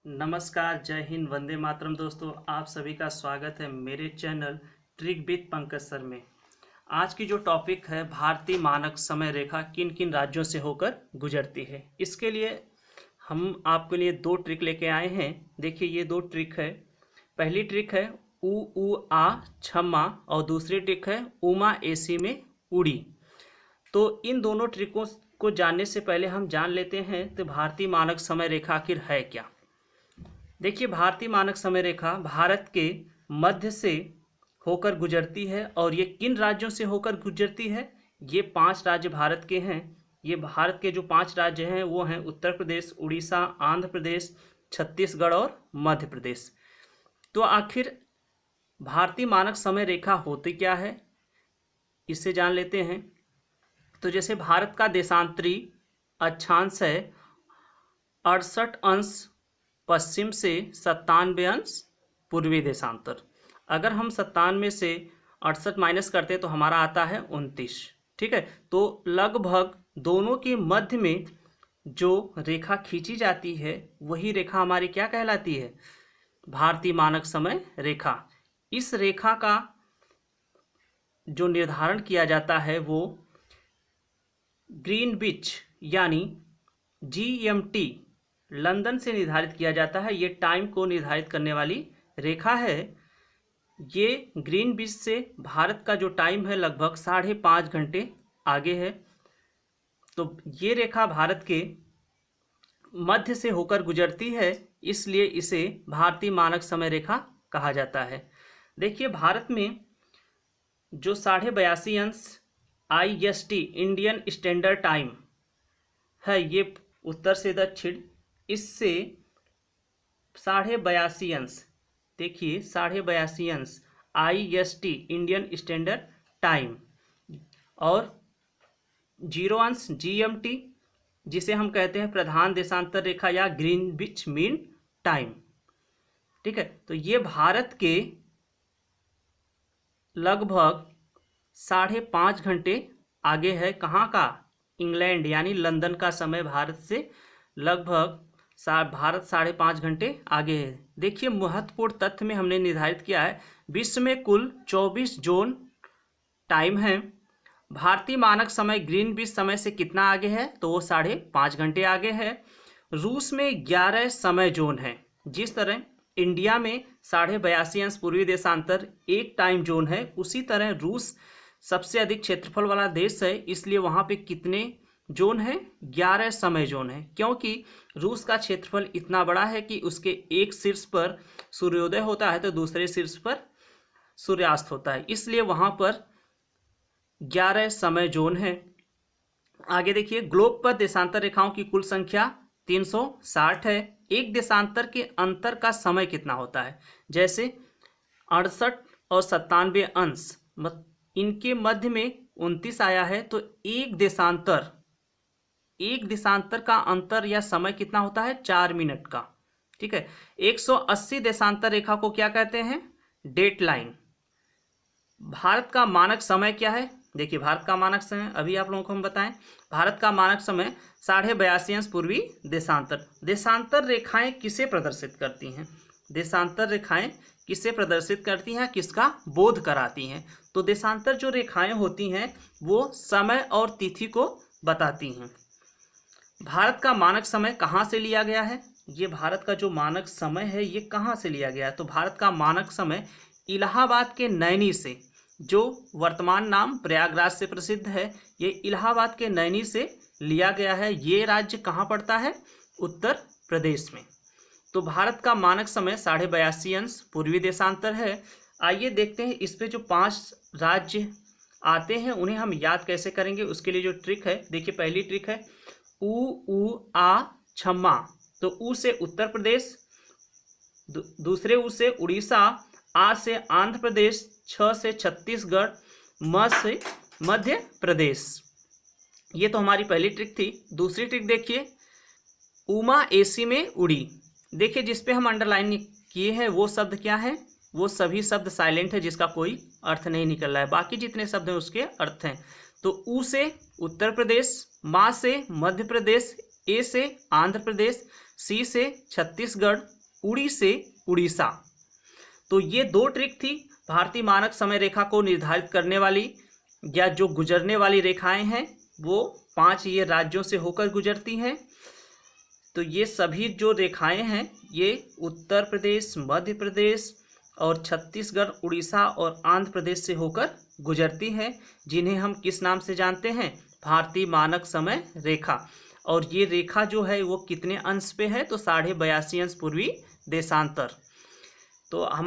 नमस्कार, जय हिंद, वंदे मातरम। दोस्तों, आप सभी का स्वागत है मेरे channel trick with Pankaj sir में। आज की जो टॉपिक है, भारतीय मानक समय रेखा किन किन राज्यों से होकर गुजरती है। इसके लिए हम आपके लिए दो ट्रिक लेके आए हैं। देखिए, ये दो ट्रिक है। पहली ट्रिक है ऊ आ छम्मा और दूसरी ट्रिक है उमा एसी में उड़ी। तो इन दोनों ट्रिकों को जानने से पहले हम जान लेते हैं तो भारतीय मानक समय रेखा आखिर है क्या। देखिए, भारतीय मानक समय रेखा भारत के मध्य से होकर गुजरती है। और ये किन राज्यों से होकर गुजरती है? ये 5 राज्य भारत के हैं। ये भारत के जो 5 राज्य हैं वो हैं उत्तर प्रदेश, उड़ीसा, आंध्र प्रदेश, छत्तीसगढ़ और मध्य प्रदेश। तो आखिर भारतीय मानक समय रेखा होती क्या है, इससे जान लेते हैं। तो जैसे भारत का देशांतरी अक्षांश है 68 अंश पश्चिम से 97 अंश पूर्वी देशांतर। अगर हम 97 से 68 माइनस करते हैं तो हमारा आता है 29। ठीक है, तो लगभग दोनों के मध्य में जो रेखा खींची जाती है वही रेखा हमारी क्या कहलाती है? भारतीय मानक समय रेखा। इस रेखा का जो निर्धारण किया जाता है वो ग्रीनविच यानी GMT लंदन से निर्धारित किया जाता है। ये टाइम को निर्धारित करने वाली रेखा है। ये ग्रीनविच से भारत का जो टाइम है लगभग 5.5 घंटे आगे है। तो ये रेखा भारत के मध्य से होकर गुजरती है, इसलिए इसे भारतीय मानक समय रेखा कहा जाता है। देखिए, भारत में जो 82.5 अंश IST इंडियन स्टैंडर्ड टाइम है, ये उत्तर से दक्षिण, इससे 82.5 अंश, देखिए 82.5 अंश IST इंडियन स्टैंडर्ड टाइम और 0 अंश GMT जिसे हम कहते हैं प्रधान देशांतर रेखा या ग्रीनविच मीन टाइम। ठीक है, तो ये भारत के लगभग 5.5 घंटे आगे है। कहाँ का? इंग्लैंड यानी लंदन का समय भारत से लगभग भारत 5.5 घंटे आगे है। देखिए, महत्वपूर्ण तथ्य में हमने निर्धारित किया है विश्व में कुल 24 जोन टाइम है। भारतीय मानक समय ग्रीनविच समय से कितना आगे है? तो वो 5.5 घंटे आगे है। रूस में 11 समय जोन है। जिस तरह इंडिया में 82.5 अंश पूर्वी देशांतर एक टाइम जोन है, उसी तरह रूस सबसे अधिक क्षेत्रफल वाला देश है, इसलिए वहाँ पे कितने जोन है? 11 समय जोन है। क्योंकि रूस का क्षेत्रफल इतना बड़ा है कि उसके एक शीर्ष पर सूर्योदय होता है तो दूसरे शीर्ष पर सूर्यास्त होता है, इसलिए वहाँ पर 11 समय जोन है। आगे देखिए, ग्लोब पर देशांतर रेखाओं की कुल संख्या 360 है। एक देशांतर के अंतर का समय कितना होता है? जैसे 68 और 97 अंश, इनके मध्य में 29 आया है, तो एक देशांतर का अंतर या समय कितना होता है? 4 मिनट का। ठीक है, 180 देशांतर रेखा को क्या कहते हैं? Date line. भारत का मानक समय क्या है? देखिए, भारत का मानक समय अभी आप लोगों को हम बताएं। भारत का मानक समय 82.5 अंश पूर्वी देशांतर। देशांतर रेखाएं किसे प्रदर्शित करती हैं? देशांतर रेखाएं किसे प्रदर्शित करती हैं? किसका बोध कराती हैं? तो देशांतर जो रेखाएं होती हैं वो समय और तिथि को बताती हैं। भारत का मानक समय कहाँ से लिया गया है? ये भारत का जो मानक समय है ये कहाँ से लिया गया है? तो भारत का मानक समय इलाहाबाद के नैनी से, जो वर्तमान नाम प्रयागराज से प्रसिद्ध है, ये इलाहाबाद के नैनी से लिया गया है। ये राज्य कहाँ पड़ता है? उत्तर प्रदेश में। तो भारत का मानक समय 82.5 अंश पूर्वी देशांतर है। आइए देखते हैं इस पे जो 5 राज्य आते हैं उन्हें हम याद कैसे करेंगे। उसके लिए जो ट्रिक है, देखिए, पहली ट्रिक है ऊ आ छम्मा। तो ऊ से उत्तर प्रदेश, दूसरे ऊ से उड़ीसा, आ से आंध्र प्रदेश, छ से छत्तीसगढ़, म से मध्य प्रदेश। ये तो हमारी पहली ट्रिक थी। दूसरी ट्रिक देखिए, उमा एसी में उड़ी। देखिए, जिस पे हम अंडरलाइन किए हैं वो शब्द क्या है? वो सभी शब्द साइलेंट है, जिसका कोई अर्थ नहीं निकल रहा है। बाकी जितने शब्द हैं उसके अर्थ हैं। तो ऊ से उत्तर प्रदेश, मा से मध्य प्रदेश, ए से आंध्र प्रदेश, सी से छत्तीसगढ़, उड़ी से उड़ीसा। तो ये 2 ट्रिक थी भारतीय मानक समय रेखा को निर्धारित करने वाली, या जो गुजरने वाली रेखाएं हैं वो 5 ये राज्यों से होकर गुजरती हैं। तो ये सभी जो रेखाएं हैं ये उत्तर प्रदेश, मध्य प्रदेश और छत्तीसगढ़, उड़ीसा और आंध्र प्रदेश से होकर गुजरती हैं, जिन्हें हम किस नाम से जानते हैं? भारतीय मानक समय रेखा। और ये रेखा जो है वो कितने अंश पे है? तो 82.5 अंश पूर्वी देशांतर। तो हम